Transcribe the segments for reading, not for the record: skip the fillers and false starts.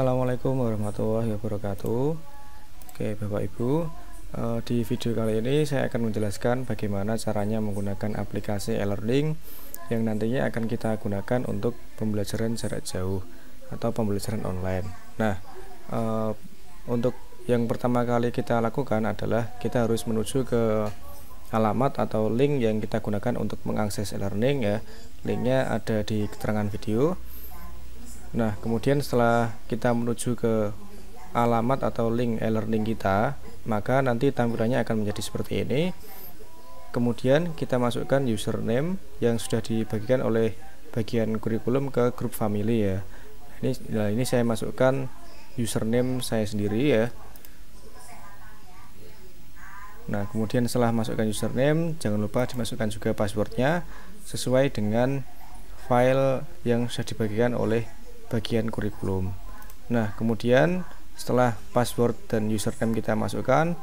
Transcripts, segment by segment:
Assalamualaikum warahmatullahi wabarakatuh. Oke Bapak Ibu, di video kali ini saya akan menjelaskan bagaimana caranya menggunakan aplikasi e-learning yang nantinya akan kita gunakan untuk pembelajaran jarak jauh atau pembelajaran online. Nah, untuk yang pertama kali kita lakukan adalah kita harus menuju ke alamat atau link yang kita gunakan untuk mengakses e-learning ya. Linknya ada di keterangan video. Nah, kemudian setelah kita menuju ke alamat atau link e-learning kita, maka nanti tampilannya akan menjadi seperti ini. Kemudian kita masukkan username yang sudah dibagikan oleh bagian kurikulum ke grup family ya. Ini saya masukkan username saya sendiri ya. Nah, kemudian setelah masukkan username, jangan lupa dimasukkan juga passwordnya sesuai dengan file yang sudah dibagikan oleh bagian kurikulum. Nah, kemudian setelah password dan username kita masukkan,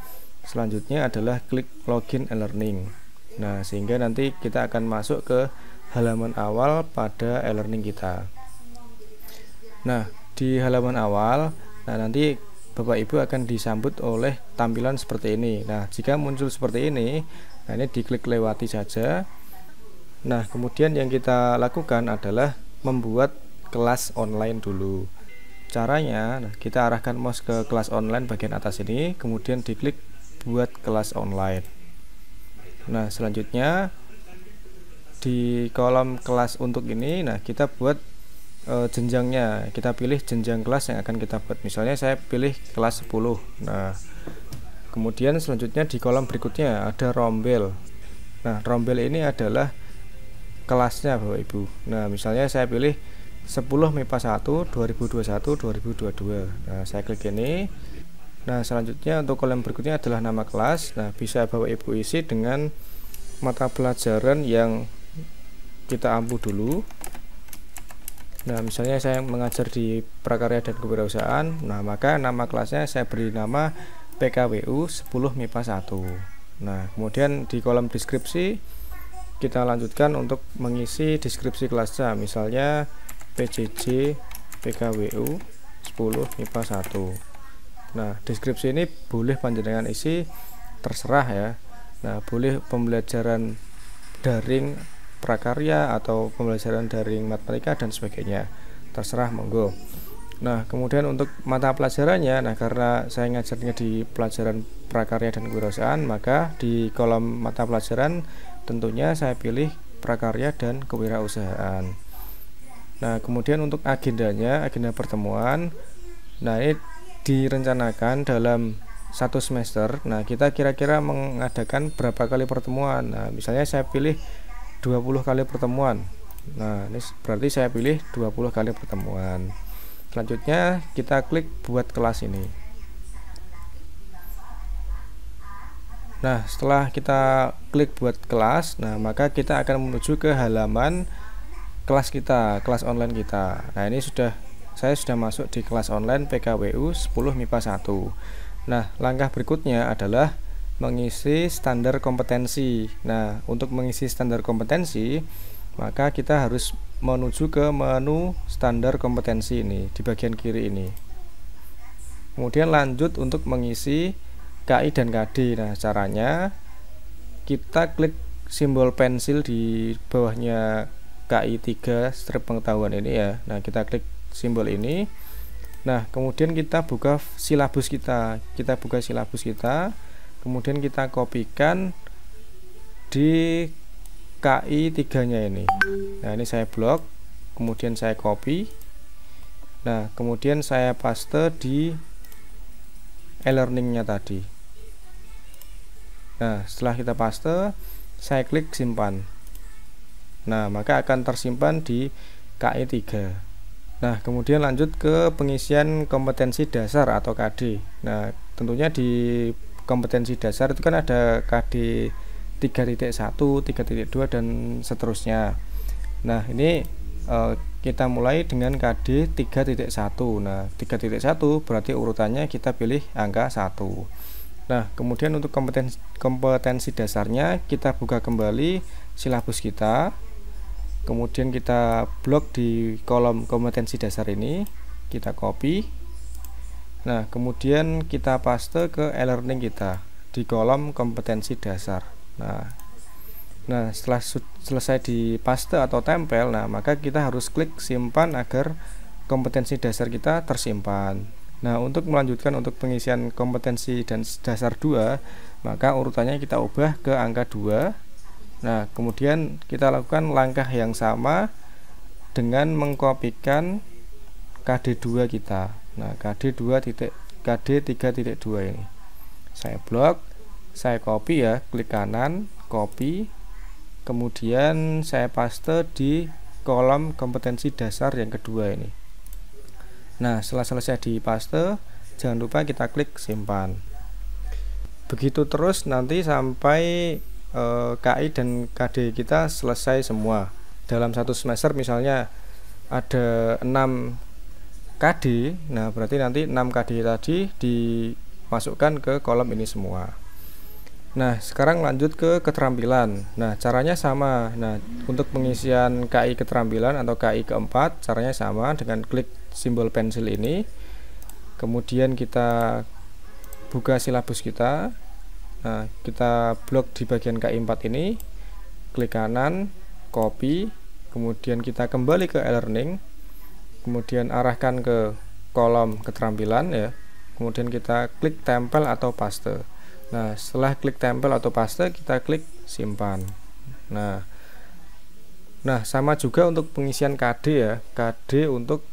selanjutnya adalah klik login e-learning. Nah, sehingga nanti kita akan masuk ke halaman awal pada e-learning kita. Nah, di halaman awal, nanti Bapak Ibu akan disambut oleh tampilan seperti ini. Nah, jika muncul seperti ini, ini diklik lewati saja. Nah, kemudian yang kita lakukan adalah membuat kelas online dulu. Caranya, kita arahkan mouse ke kelas online bagian atas ini, kemudian diklik buat kelas online. Nah, selanjutnya di kolom kelas untuk ini, kita buat jenjangnya. Kita pilih jenjang kelas yang akan kita buat. Misalnya saya pilih kelas 10. Nah, kemudian selanjutnya di kolom berikutnya ada rombel. Nah, rombel ini adalah kelasnya Bapak Ibu. Nah, misalnya saya pilih 10 MIPA 1 2021-2022. Nah, saya klik ini. Nah, selanjutnya untuk kolom berikutnya adalah nama kelas. Nah, bisa Bapak Ibu isi dengan mata pelajaran yang kita ampu dulu. Nah, misalnya saya mengajar di prakarya dan kewirausahaan. Nah, maka nama kelasnya saya beri nama PKWU 10 MIPA 1. Nah, kemudian di kolom deskripsi kita lanjutkan untuk mengisi deskripsi kelasnya. Misalnya PJJ PKWU 10 MIPA 1. Nah, deskripsi ini boleh panjenengan isi terserah ya. Nah, boleh pembelajaran daring prakarya atau pembelajaran daring matematika dan sebagainya. Terserah, monggo. Nah, kemudian untuk mata pelajarannya, karena saya ngajarnya di pelajaran prakarya dan kewirausahaan, maka di kolom mata pelajaran tentunya saya pilih prakarya dan kewirausahaan. Nah, kemudian untuk agendanya, agenda pertemuan, ini direncanakan dalam satu semester. Nah, kita kira-kira mengadakan berapa kali pertemuan. Nah, misalnya saya pilih 20 kali pertemuan. Nah, ini berarti saya pilih 20 kali pertemuan. Selanjutnya kita klik buat kelas ini. Nah, setelah kita klik buat kelas, maka kita akan menuju ke halaman kelas kita, kelas online kita. Nah, ini saya sudah masuk di kelas online PKWU 10 MIPA 1. Nah, langkah berikutnya adalah mengisi standar kompetensi. Nah, untuk mengisi standar kompetensi, maka kita harus menuju ke menu standar kompetensi ini di bagian kiri ini. Kemudian lanjut untuk mengisi KI dan KD. Nah, caranya kita klik simbol pensil di bawahnya KI 3 strip pengetahuan ini ya. Nah, kita klik simbol ini. Nah, kemudian kita buka silabus kita. Kemudian kita kopikan di KI 3-nya ini. Nah, ini saya blok, kemudian saya copy. Nah, kemudian saya paste di e-learning-nya tadi. Nah, setelah kita paste, saya klik simpan. Nah, maka akan tersimpan di KI 3. Nah, kemudian lanjut ke pengisian kompetensi dasar atau KD. Nah, tentunya di kompetensi dasar itu kan ada KD 3.1, 3.2 dan seterusnya. Nah, ini kita mulai dengan KD 3.1. Nah, 3.1 berarti urutannya kita pilih angka 1. Nah, kemudian untuk kompetensi dasarnya kita buka kembali silabus kita. Kemudian kita blok di kolom kompetensi dasar ini, kita copy, Nah, kemudian kita paste ke e-learning kita di kolom kompetensi dasar. Nah, setelah selesai dipaste atau tempel, nah maka kita harus klik simpan agar kompetensi dasar kita tersimpan. Nah, untuk melanjutkan untuk pengisian kompetensi dan dasar 2, maka urutannya kita ubah ke angka 2. Nah, kemudian kita lakukan langkah yang sama dengan mengkopikan KD2 kita. Nah, KD3.2 ini. Saya blok, saya copy ya, klik kanan, copy. Kemudian saya paste di kolom kompetensi dasar yang kedua ini. Nah, setelah selesai dipaste, jangan lupa kita klik simpan. Begitu terus nanti sampai KI dan KD kita selesai semua. Dalam satu semester misalnya ada 6 KD, nah berarti nanti 6 KD tadi dimasukkan ke kolom ini semua. Nah, sekarang lanjut ke keterampilan. Nah, caranya sama. Nah, untuk pengisian KI keterampilan atau KI keempat, caranya sama dengan klik simbol pensil ini. Kemudian kita buka silabus kita. Nah, kita blok di bagian KI 4 ini. Klik kanan, copy, kemudian kita kembali ke e-learning, kemudian arahkan ke kolom keterampilan ya, kemudian kita klik tempel atau paste. Nah, setelah klik tempel atau paste, kita klik simpan. Nah sama juga untuk pengisian KD ya, KD untuk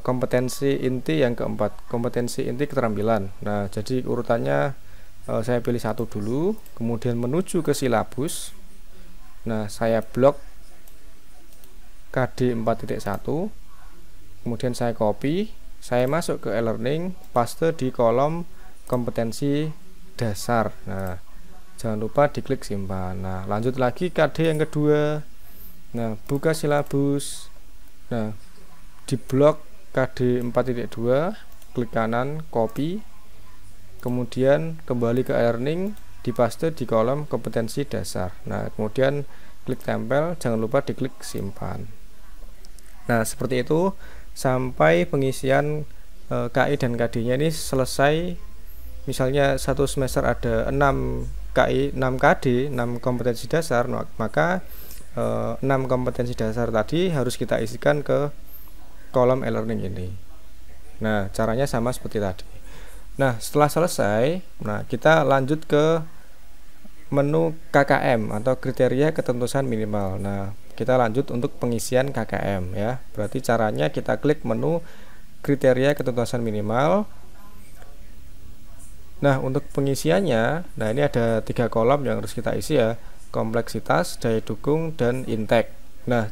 kompetensi inti yang keempat, kompetensi inti keterampilan. Nah, jadi urutannya saya pilih satu dulu, kemudian menuju ke silabus. Nah, saya blok KD 4.1, kemudian saya copy, saya masuk ke e-learning, paste di kolom kompetensi dasar. Nah, jangan lupa diklik simpan. Nah, lanjut lagi KD yang kedua. Nah, buka silabus. Nah, di blok KD 4.2, klik kanan, copy, kemudian kembali ke e-learning, dipaste di kolom kompetensi dasar. Nah, kemudian klik tempel, jangan lupa diklik simpan. Nah, seperti itu sampai pengisian KI dan KD-nya ini selesai. Misalnya satu semester ada 6 KI, 6 KD, 6 kompetensi dasar, maka 6 kompetensi dasar tadi harus kita isikan ke kolom e-learning ini. Nah, caranya sama seperti tadi. Nah, setelah selesai, nah kita lanjut ke menu KKM atau kriteria ketentuan minimal. Nah, kita lanjut untuk pengisian KKM ya. Berarti caranya kita klik menu kriteria ketentuan minimal. Nah, untuk pengisiannya, nah ini ada 3 kolom yang harus kita isi ya, kompleksitas, daya dukung, dan intake. Nah,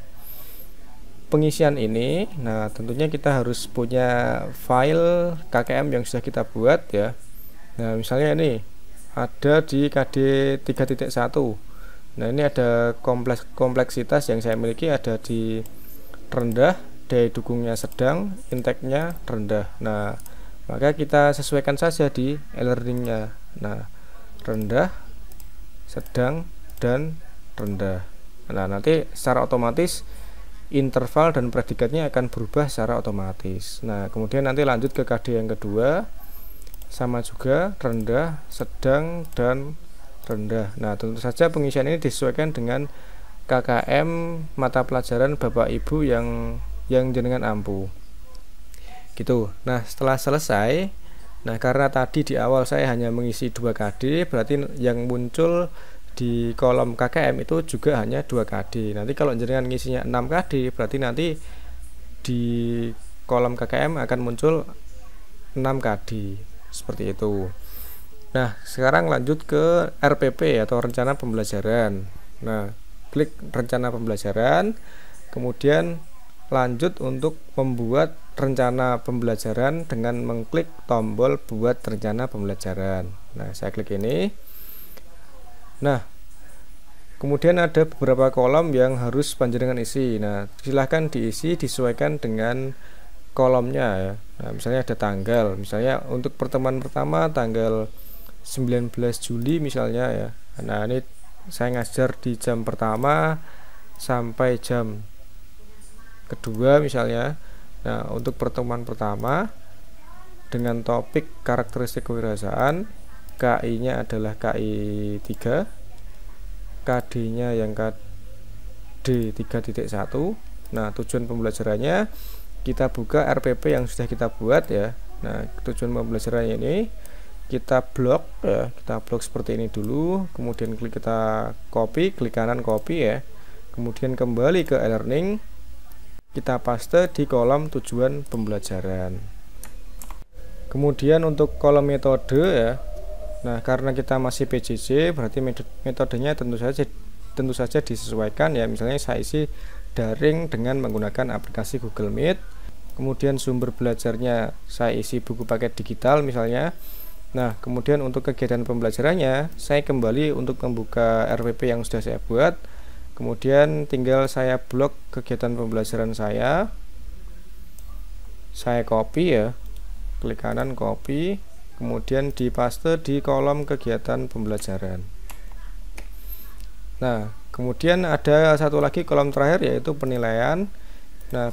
pengisian ini, nah tentunya kita harus punya file KKM yang sudah kita buat ya. Nah, misalnya ini ada di KD 3.1. Nah, ini ada kompleksitas yang saya miliki ada di rendah, daya dukungnya sedang, intake-nya rendah. Nah, maka kita sesuaikan saja di e-learning-nya. Nah, rendah, sedang, dan rendah. Nah, nanti secara otomatis interval dan predikatnya akan berubah secara otomatis. Nah, kemudian nanti lanjut ke KD yang kedua, sama juga rendah, sedang, dan rendah. Nah, tentu saja pengisian ini disesuaikan dengan KKM mata pelajaran Bapak Ibu yang jenengan ampu. Gitu. Nah, setelah selesai, nah karena tadi di awal saya hanya mengisi 2 KD, berarti yang muncul di kolom KKM itu juga hanya 2 KD. Nanti kalau jenengan ngisinya 6 KD, berarti nanti di kolom KKM akan muncul 6 KD. Seperti itu. Nah, sekarang lanjut ke RPP atau rencana pembelajaran. Nah, klik rencana pembelajaran, kemudian lanjut untuk membuat rencana pembelajaran dengan mengklik tombol buat rencana pembelajaran. Nah, saya klik ini. Nah, kemudian ada beberapa kolom yang harus panjenengan isi. Nah, silahkan diisi disesuaikan dengan kolomnya ya. Nah, misalnya ada tanggal, misalnya untuk pertemuan pertama tanggal 19 Juli misalnya ya. Nah, ini saya ngajar di jam pertama sampai jam kedua misalnya. Nah, untuk pertemuan pertama dengan topik karakteristik kewirausahaan. KI-nya adalah KI 3, KD-nya yang KD 3.1. Nah, tujuan pembelajarannya kita buka RPP yang sudah kita buat ya. Nah, tujuan pembelajarannya ini kita blok ya, kita blok seperti ini dulu, kemudian kita copy, klik kanan copy ya. Kemudian kembali ke e-learning, kita paste di kolom tujuan pembelajaran. Kemudian untuk kolom metode ya. Nah, karena kita masih PJJ, berarti metodenya tentu saja disesuaikan ya. Misalnya saya isi daring dengan menggunakan aplikasi Google Meet. Kemudian sumber belajarnya saya isi buku paket digital misalnya. Nah, kemudian untuk kegiatan pembelajarannya saya kembali untuk membuka RPP yang sudah saya buat. Kemudian tinggal saya blok kegiatan pembelajaran saya copy ya, klik kanan copy, kemudian dipaste di kolom kegiatan pembelajaran. Nah, kemudian ada satu lagi kolom terakhir yaitu penilaian. Nah,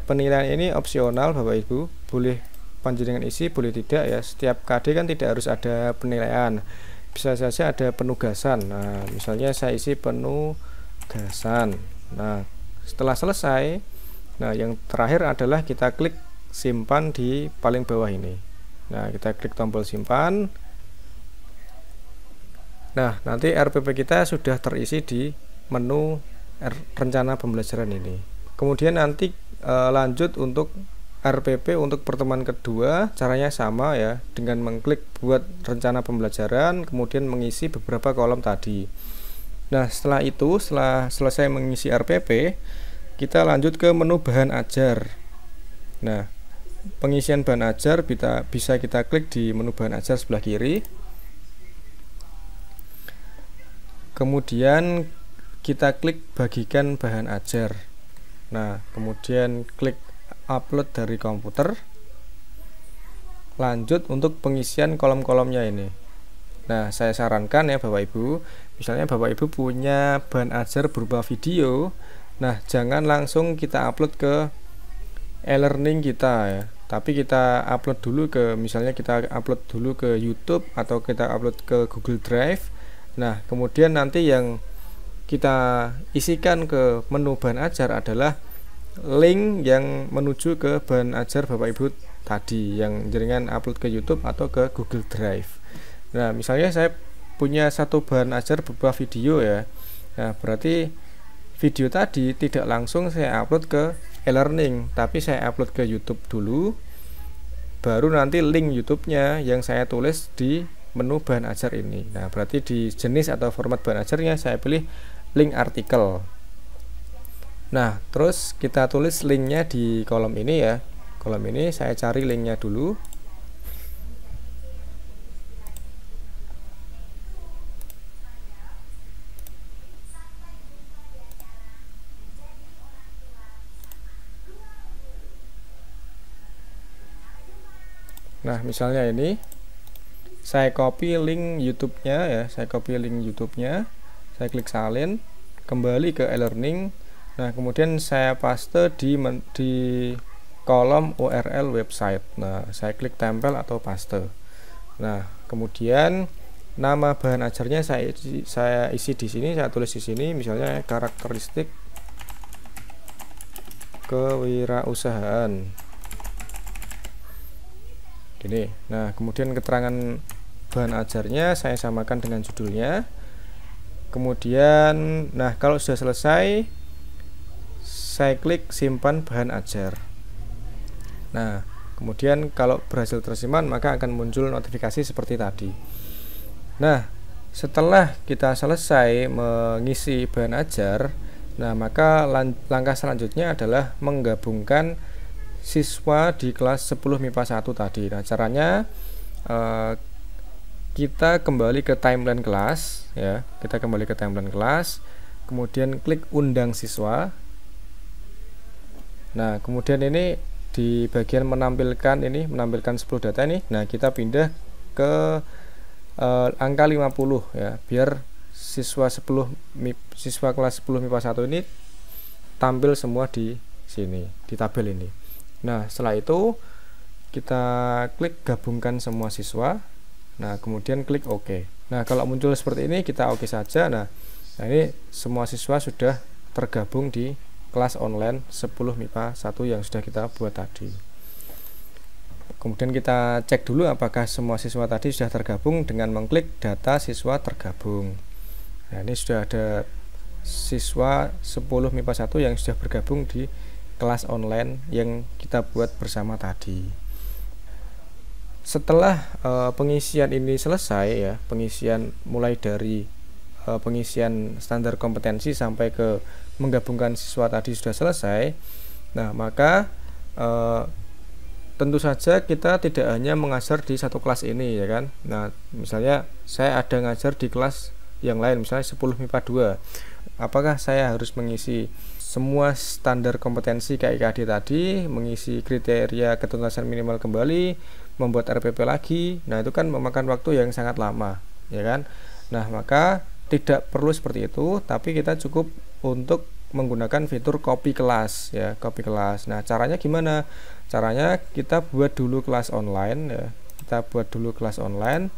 penilaian ini opsional Bapak Ibu, boleh panjenengan isi, boleh tidak ya. Setiap KD kan tidak harus ada penilaian, bisa saja ada penugasan. Nah, misalnya saya isi penugasan. Nah, setelah selesai, nah yang terakhir adalah kita klik simpan di paling bawah ini. Nah, kita klik tombol simpan. Nah, nanti RPP kita sudah terisi di menu rencana pembelajaran ini. Kemudian nanti lanjut untuk RPP untuk pertemuan kedua, caranya sama ya, dengan mengklik buat rencana pembelajaran, kemudian mengisi beberapa kolom tadi. Nah, setelah itu, setelah selesai mengisi RPP, kita lanjut ke menu bahan ajar. Nah, pengisian bahan ajar bisa kita klik di menu bahan ajar sebelah kiri. Kemudian kita klik bagikan bahan ajar. Nah, kemudian klik upload dari komputer. Lanjut untuk pengisian kolom-kolomnya ini. Nah, saya sarankan ya Bapak Ibu, misalnya Bapak Ibu punya bahan ajar berupa video. Nah, jangan langsung kita upload ke e-learning kita ya, tapi kita upload dulu ke, misalnya kita upload dulu ke YouTube atau kita upload ke Google Drive. Nah, kemudian nanti yang kita isikan ke menu bahan ajar adalah link yang menuju ke bahan ajar Bapak Ibu tadi yang jaringan upload ke YouTube atau ke Google Drive. Nah, misalnya saya punya satu bahan ajar berupa video ya. Nah, berarti video tadi tidak langsung saya upload ke e-learning, tapi saya upload ke YouTube dulu, baru nanti link YouTube-nya yang saya tulis di menu bahan ajar ini. Nah, berarti di jenis atau format bahan ajarnya saya pilih link artikel. Nah, terus kita tulis linknya di kolom ini ya. Kolom ini saya cari linknya dulu. Nah, misalnya ini saya copy link YouTube-nya ya, saya klik salin, kembali ke e-learning. Nah, kemudian saya paste di kolom URL website. Nah, saya klik tempel atau paste. Nah, kemudian nama bahan ajarnya saya isi di sini, saya tulis di sini, misalnya karakteristik kewirausahaan. Gini. Nah, kemudian keterangan bahan ajarnya saya samakan dengan judulnya. Kemudian, nah kalau sudah selesai, saya klik simpan bahan ajar. Nah, kemudian kalau berhasil tersimpan, maka akan muncul notifikasi seperti tadi. Nah, setelah kita selesai mengisi bahan ajar, nah maka langkah selanjutnya adalah menggabungkan siswa di kelas 10 MIPA 1 tadi. Nah, caranya kita kembali ke timeline kelas ya. Kita kembali ke timeline kelas, kemudian klik undang siswa. Nah, kemudian ini di bagian menampilkan 10 data ini. Nah, kita pindah ke angka 50 ya, biar siswa kelas 10 MIPA 1 ini tampil semua di sini, di tabel ini. Nah, setelah itu kita klik gabungkan semua siswa. Nah, kemudian klik OK. Nah, kalau muncul seperti ini kita OK saja. Nah, ini semua siswa sudah tergabung di kelas online 10 MIPA 1 yang sudah kita buat tadi. Kemudian kita cek dulu apakah semua siswa tadi sudah tergabung dengan mengklik data siswa tergabung. Nah, ini sudah ada siswa 10 MIPA 1 yang sudah bergabung di kelas online yang kita buat bersama tadi. Setelah pengisian ini selesai ya, pengisian mulai dari pengisian standar kompetensi sampai ke menggabungkan siswa tadi sudah selesai. Nah, maka tentu saja kita tidak hanya mengajar di satu kelas ini ya kan. Nah, misalnya saya ada ngajar di kelas yang lain, misalnya 10 MIPA 2. Apakah saya harus mengisi semua standar kompetensi KIKD tadi, mengisi kriteria ketuntasan minimal kembali, membuat RPP lagi? Nah, itu kan memakan waktu yang sangat lama, ya kan? Nah, maka tidak perlu seperti itu, tapi kita cukup untuk menggunakan fitur copy kelas ya, copy kelas. Nah, caranya gimana? Caranya kita buat dulu kelas online ya. Kita buat dulu kelas online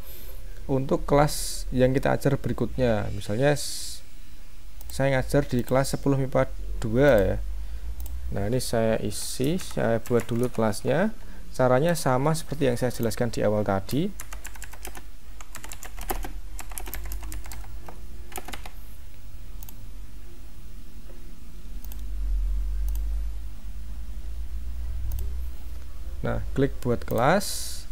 untuk kelas yang kita ajar berikutnya. Misalnya saya ngajar di kelas 10 MIPA 2 ya. Nah, ini saya isi, saya buat dulu kelasnya. Caranya sama seperti yang saya jelaskan di awal tadi. Nah, klik buat kelas.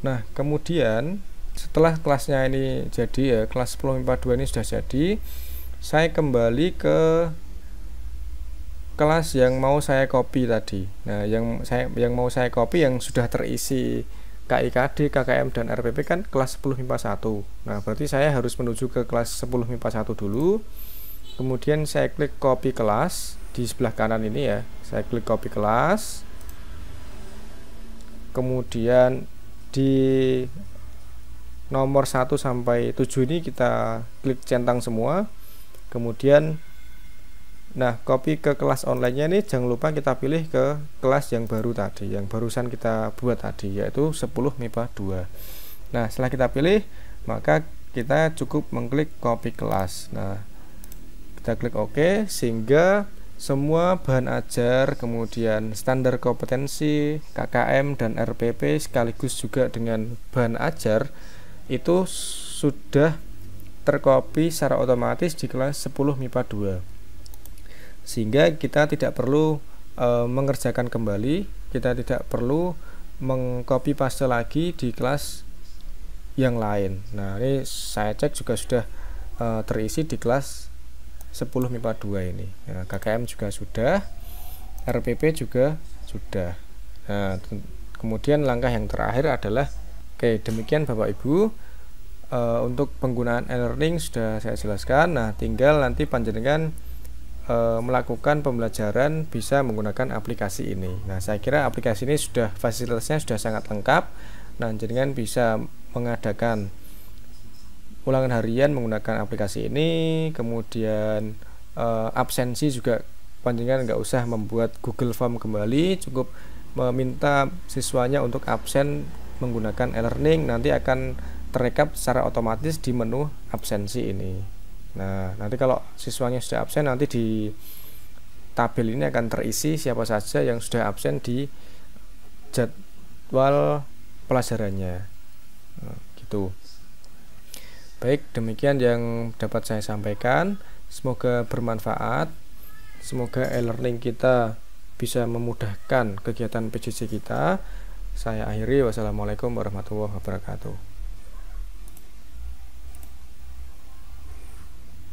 Nah, kemudian setelah kelasnya ini jadi ya, kelas 10 MIPA 2 ini sudah jadi, saya kembali ke kelas yang mau saya copy tadi. Nah, yang mau saya copy yang sudah terisi KIKD, KKM dan RPP kan kelas 10 MIPA 1. Nah, berarti saya harus menuju ke kelas 10 MIPA 1 dulu. Kemudian saya klik copy kelas di sebelah kanan ini ya. Saya klik copy kelas. Kemudian di nomor 1 sampai 7 ini kita klik centang semua. Kemudian nah, copy ke kelas online-nya ini jangan lupa kita pilih ke kelas yang baru tadi, yang barusan kita buat tadi, yaitu 10 MIPA 2. Nah, setelah kita pilih, maka kita cukup mengklik copy kelas. Nah, kita klik OK sehingga semua bahan ajar, kemudian standar kompetensi, KKM dan RPP sekaligus juga dengan bahan ajar itu sudah tercopy secara otomatis di kelas 10 MIPA 2. Sehingga kita tidak perlu mengerjakan kembali, kita tidak perlu mengcopy paste lagi di kelas yang lain. Nah, ini saya cek juga sudah terisi di kelas 10 MIPA 2 ini. Nah, KKM juga sudah, RPP juga sudah. Nah, kemudian langkah yang terakhir adalah oke, demikian Bapak Ibu, untuk penggunaan e-learning sudah saya jelaskan. Nah, tinggal nanti panjenengan melakukan pembelajaran bisa menggunakan aplikasi ini. Nah, saya kira aplikasi ini sudah fasilitasnya sudah sangat lengkap. Nah, panjenengan bisa mengadakan ulangan harian menggunakan aplikasi ini. Kemudian absensi juga panjenengan nggak usah membuat Google Form kembali, cukup meminta siswanya untuk absen menggunakan e-learning, nanti akan terekap secara otomatis di menu absensi ini. Nah, nanti kalau siswanya sudah absen, nanti di tabel ini akan terisi siapa saja yang sudah absen di jadwal pelajarannya. Nah, gitu. Baik, demikian yang dapat saya sampaikan. Semoga bermanfaat. Semoga e-learning kita bisa memudahkan kegiatan PJJ kita. Saya akhiri, wassalamualaikum warahmatullahi wabarakatuh.